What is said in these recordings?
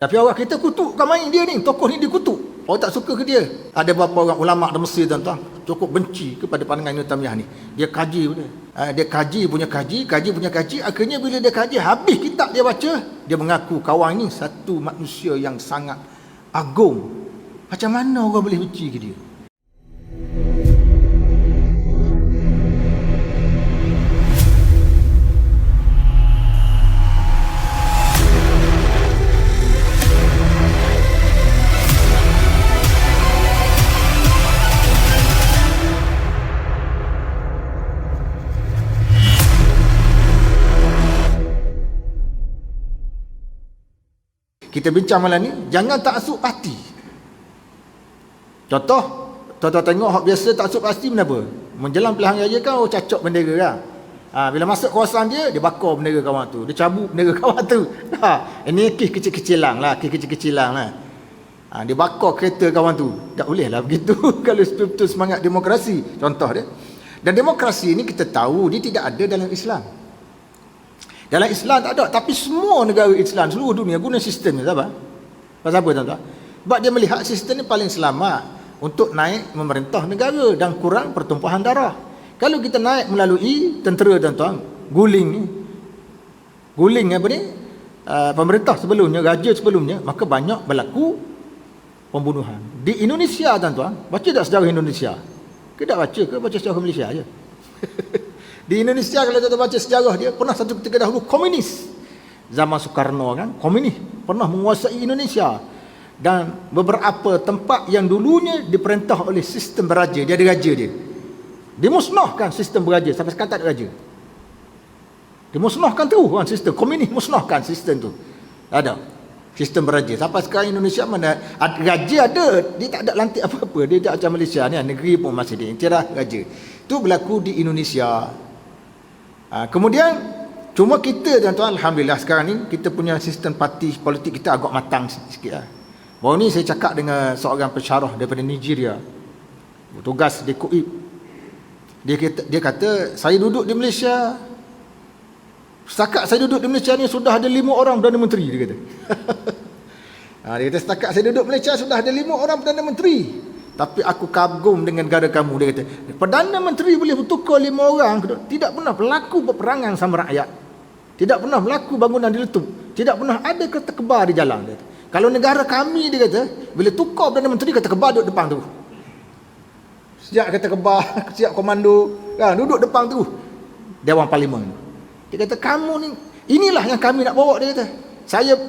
Tapi orang kita kutukkan main dia ni, tokoh ni dikutuk. Orang tak suka ke dia. Ada beberapa orang ulama' di Mesir tuan-tuan cukup benci kepada pandangan Ibn Taymiyah ni. Dia kaji pun dia kaji punya kaji. Akhirnya bila dia kaji habis kitab dia baca, dia mengaku kawan ni satu manusia yang sangat agung. Macam mana orang boleh benci ke dia? Kita bincang malam ni, jangan taksub parti. Contoh, tuan-tuan tengok hak biasa taksub parti kenapa? Menjelang pilihan raya kan cacok bendera kan. Bila masuk kawasan dia bakar bendera kawan tu, dia cabut bendera kawan tu. Ini kes kecil-kecilan lah. Dia bakar kereta kawan tu. Tak boleh lah begitu kalau betul-betul semangat demokrasi. Contoh dia. Dan demokrasi ni kita tahu dia tidak ada dalam Islam. Dalam Islam tak ada, tapi semua negara Islam seluruh dunia guna sistem ni. Apa? Pasal apa tuan-tuan? Sebab dia melihat sistem ni paling selamat untuk naik memerintah negara dan kurang pertumpahan darah. Kalau kita naik melalui tentera tuan-tuan, guling apa ni? Pemerintah sebelumnya, raja sebelumnya, maka banyak berlaku pembunuhan. Di Indonesia tuan-tuan, baca tak sejarah Indonesia? Kita tak baca ke baca sejarah Malaysia aja? Di Indonesia kalau kita baca sejarah dia, pernah satu ketika dahulu komunis. Zaman Soekarno kan, komunis pernah menguasai Indonesia. Dan beberapa tempat yang dulunya diperintah oleh sistem beraja, dia ada raja dia. Dimusnahkan sistem beraja, sampai sekarang tak ada raja. Dimusnahkan tu kan sistem, komunis musnahkan sistem tu. Ada sistem beraja. Sampai sekarang Indonesia mana raja ada, dia tak ada lantik apa-apa. Dia tak macam Malaysia ni, negeri pun masih dia intirah raja. Itu berlaku di Indonesia. Kemudian cuma kita tuan-tuan, alhamdulillah sekarang ni kita punya sistem parti politik kita agak matang sikit lah. Baru ni saya cakap dengan seorang pensyarah daripada Nigeria, bertugas di Kuib. Dia kata saya duduk di Malaysia, setakat saya duduk di Malaysia ni sudah ada 5 orang Perdana Menteri, dia kata. Dia kata setakat saya duduk Malaysia sudah ada 5 orang Perdana Menteri. Tapi aku kagum dengan negara kamu, dia kata. Perdana Menteri boleh bertukar 5 orang, tidak pernah berlaku peperangan sama rakyat. Tidak pernah berlaku bangunan diletup. Tidak pernah ada kereta kebal di jalan, dia kata. Kalau negara kami, dia kata, bila tukar Perdana Menteri, kereta kebal duduk depan tu. Sejak kereta kebal, sejak komando, kan, duduk depan tu Dewan Parlimen. Dia kata, kamu ni, inilah yang kami nak bawa, dia kata.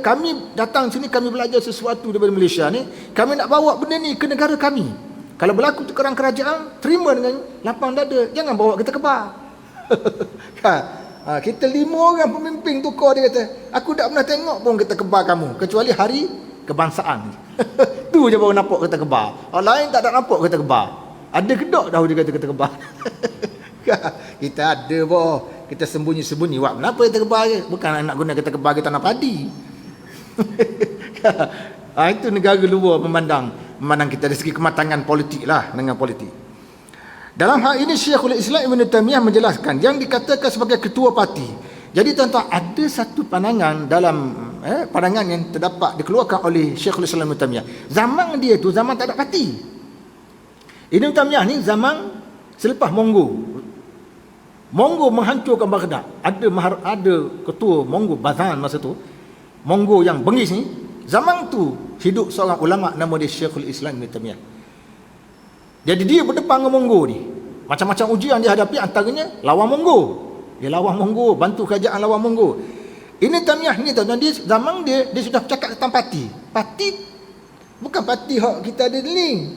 Kami datang sini, kami belajar sesuatu daripada Malaysia ni, kami nak bawa benda ni ke negara kami. Kalau berlaku tukaran kerajaan, terima dengan lapang dada, jangan bawa kita kebal. Kita 5 orang pemimpin tukar, dia kata, aku tak pernah tengok pun kita kebal kamu, kecuali hari kebangsaan. Tu je baru nampak kita kebal. Orang lain tak ada nampak kita kebal. Ada kedok dah dia kata kita kebal. Kita ada boh. Kita sembunyi-sembunyi. Wah, kenapa kita kebal je? Bukan nak guna kita kebal kita tanam padi. Itu negara luar memandang kita dari segi kematangan politik lah, dengan politik. Dalam hal ini Syekhul Islam Ibn Taymiyah menjelaskan yang dikatakan sebagai ketua parti. Jadi tuan-tuan, ada satu pandangan dalam pandangan yang terdapat dikeluarkan oleh Syekhul Islam Ibn Taymiyah. Zaman dia tu zaman tak ada parti. Ibn Taymiyah ni zaman selepas Monggo menghancurkan Baghdad. Ada ketua Monggo Bazan masa tu. Monggo yang bengis ni, zaman tu hidup seorang ulama nama dia Syekhul Islam Ibn Taymiyah. Jadi dia berdepan dengan Monggo ni. Macam-macam ujian dia hadapi, antaranya lawan Monggo. Dia lawan Monggo, bantu kerajaan lawan Monggo. Ibn Taymiyah ni tuan-tuan, dia zaman dia sudah bercakap tentang parti. Parti bukan parti hak kita ada ni.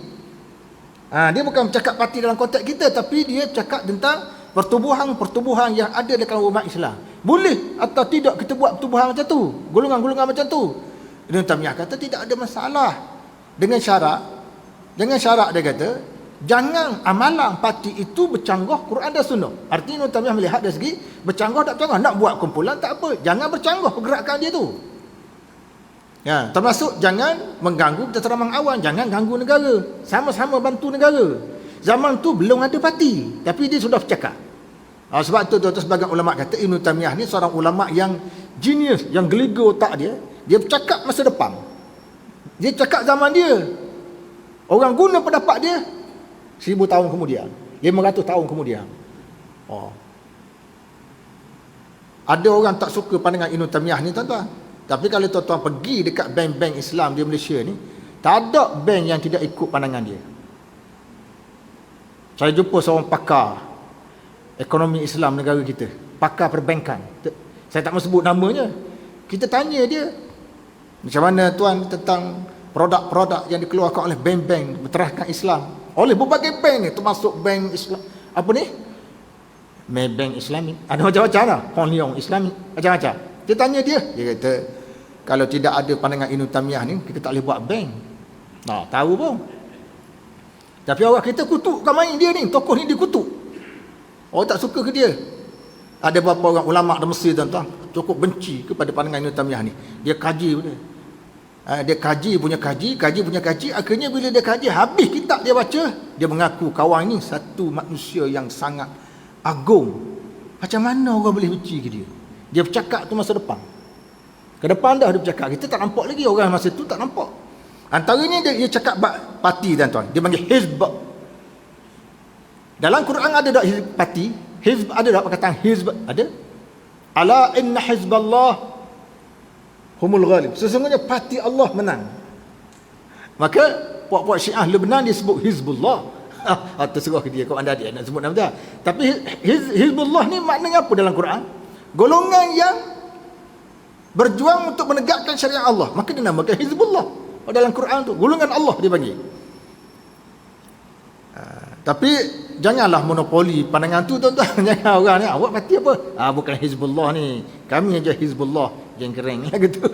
Dia bukan bercakap parti dalam konteks kita, tapi dia bercakap tentang pertubuhan yang ada dalam umat Islam. Boleh atau tidak kita buat pertubuhan macam tu, golongan-golongan macam tu. Ibn Taymiyah kata tidak ada masalah, dengan syarat dia kata jangan amalan parti itu bercanggah Quran dan Sunnah. Artinya Ibn Taymiyah melihat dari segi bercanggah tak bercanggah, nak buat kumpulan tak apa, jangan bercanggah pergerakan dia tu. Termasuk jangan mengganggu ketentraman awan, jangan ganggu negara, sama-sama bantu negara. Zaman tu belum ada parti, tapi dia sudah bercakap. Sebab tu sebagian ulama kata Ibn Taymiyah ni seorang ulama yang genius, yang geliga otak dia. Dia bercakap masa depan. Dia cakap zaman dia. Orang guna pendapat dia 1000 tahun kemudian, 500 tahun kemudian. Ada orang tak suka pandangan Ibn Taymiyah ni, tuan-tuan. Tapi kalau tuan-tuan pergi dekat bank-bank Islam di Malaysia ni, tak ada bank yang tidak ikut pandangan dia. Saya jumpa seorang pakar ekonomi Islam negara kita, pakar perbankan. Saya tak mahu sebut namanya. Kita tanya dia, macam mana tuan tentang produk-produk yang dikeluarkan oleh bank-bank berteraskan Islam, oleh berbagai bank ni, termasuk bank Islam, apa ni, Maybank Islami, ada macam-macam lah, Hong Leong Islami, macam-macam. Dia tanya dia kata, kalau tidak ada pandangan Ibn Taymiyah ni, kita tak boleh buat bank. Tahu pun. Tapi orang kita kutukkan main dia ni, tokoh ni dikutuk. Orang tak suka ke dia. Ada beberapa orang ulama' di Mesir, tuan-tuan, cukup benci kepada pandangan Ibn Taymiyah ni. Dia kaji pun dia. Dia kaji punya kaji. Akhirnya bila dia kaji, habis kitab dia baca, dia mengaku kawan ini satu manusia yang sangat agung. Macam mana orang boleh benci ke dia? Dia bercakap tu masa depan. Ke depan dah dia bercakap. Kita tak nampak lagi, orang masa tu tak nampak. Antaranya dia cakap parti, tuan-tuan. Dia panggil hizb. Dalam Quran ada tak hizb parti? Hizb ada tak perkataan hizb? Ada. Ala inna hizballah humul ghalib. Sesungguhnya parti Allah menang. Maka puak-puak Syiah Lebanon dia sebut Hizbullah. Terserah ke dia, kau anda dia nak sebut nama dia. Tapi Hizbullah ni maknanya apa dalam Quran? Golongan yang berjuang untuk menegakkan syariat Allah. Maka dinamakan Hizbullah. Dalam Quran tu golongan Allah dia panggil. Tapi janganlah monopoli pandangan tu, tuan-tuan. Jangan orang ni, awak parti apa? Bukan Hizbullah ni, kami aja Hizbullah yang kering gitu.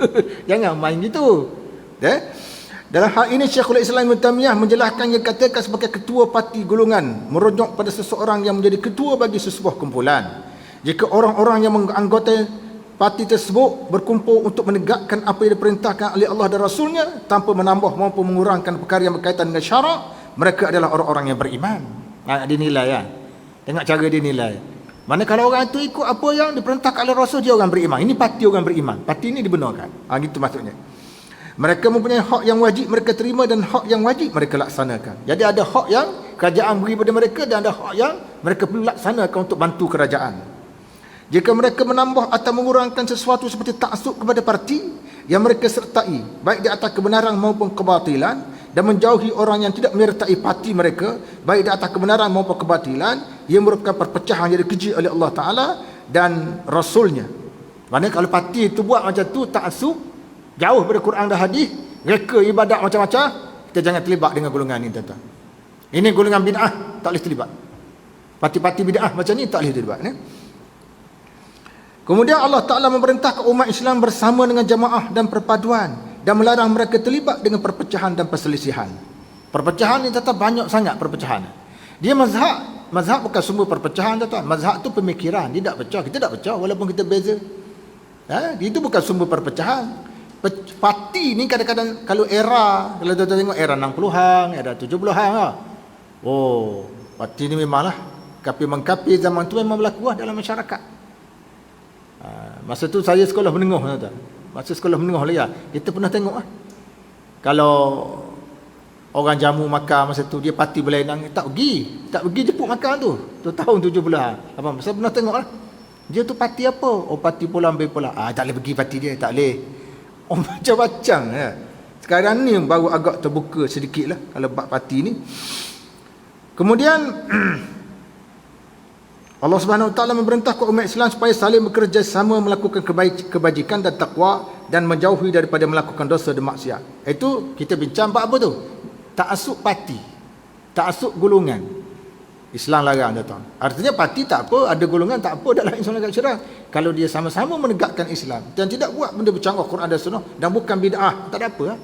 Jangan main gitu. Dalam hal ini Syekhul Islam Ibn Taymiyah menjelaskan, yang katakan sebagai ketua parti golongan merujuk pada seseorang yang menjadi ketua bagi sesebuah kumpulan. Jika orang-orang yang menganggota parti tersebut berkumpul untuk menegakkan apa yang diperintahkan oleh Allah dan Rasulnya tanpa menambah maupun mengurangkan perkara yang berkaitan dengan syarak, mereka adalah orang-orang yang beriman. Dinilai kan. Tengok cara dia nilai. Mana kalau orang itu ikut apa yang diperintahkan oleh Rasul, dia orang beriman. Ini parti orang beriman. Parti ini dibenarkan. Gitu maksudnya. Mereka mempunyai hak yang wajib mereka terima dan hak yang wajib mereka laksanakan. Jadi ada hak yang kerajaan beri pada mereka dan ada hak yang mereka perlu laksanakan untuk bantu kerajaan. Jika mereka menambah atau mengurangkan sesuatu seperti taksub kepada parti yang mereka sertai, baik di atas kebenaran maupun kebatilan, dan menjauhi orang yang tidak menyertai parti mereka, baik di atas kebenaran maupun kebatilan, ia merupakan perpecahan yang dikeji oleh Allah Ta'ala dan Rasulnya. Maksudnya kalau parti itu buat macam tu, taksub, jauh dari Quran dan hadis, reka ibadat macam-macam, kita jangan terlibat dengan golongan ini, tuan-tuan. Ini golongan bid'ah, tak boleh terlibat. Parti-parti bid'ah macam ni tak boleh terlibat. Kemudian Allah Ta'ala memerintahkan umat Islam bersama dengan jamaah dan perpaduan, dan melarang mereka terlibat dengan perpecahan dan perselisihan. Perpecahan ni tetap banyak sangat perpecahan. Dia mazhab bukan sumber perpecahan, tuan-tuan. Mazhab tu pemikiran, dia tak pecah, kita tak pecah walaupun kita beza. Itu bukan sumber perpecahan. Parti ni kadang-kadang kalau kalau tuan-tuan tengok era 60-an, era 70-an parti ni memanglah kafir-mengkafir zaman tu memang berlaku dalam masyarakat. Masa tu saya sekolah menengah, tuan-tuan. Masa sekolah menengah lah kita pernah tengok kalau orang jamu makan masa tu, dia parti berlainan, tak pergi jemput makan tu tahun 70-an. Saya pernah tengok dia tu parti apa? Parti Pulang Bay Pulang. Tak boleh pergi parti dia, tak boleh. Macam-macam Sekarang ni baru agak terbuka sedikit lah kalau bab parti ni. Kemudian Allah Subhanahu Wa Taala memerintahkan umat Islam supaya saling bekerjasama melakukan kebajikan dan takwa dan menjauhi daripada melakukan dosa dan maksiat. Itu kita bincang bab apa tu? Taksub parti, taksub golongan. Islam larang, tuan-tuan. Artinya parti tak apa, ada golongan tak apa dalam Islam agak cerah. Kalau dia sama-sama menegakkan Islam dan tidak buat benda bercanggah Quran dan Sunnah dan bukan bid'ah, tak ada apa.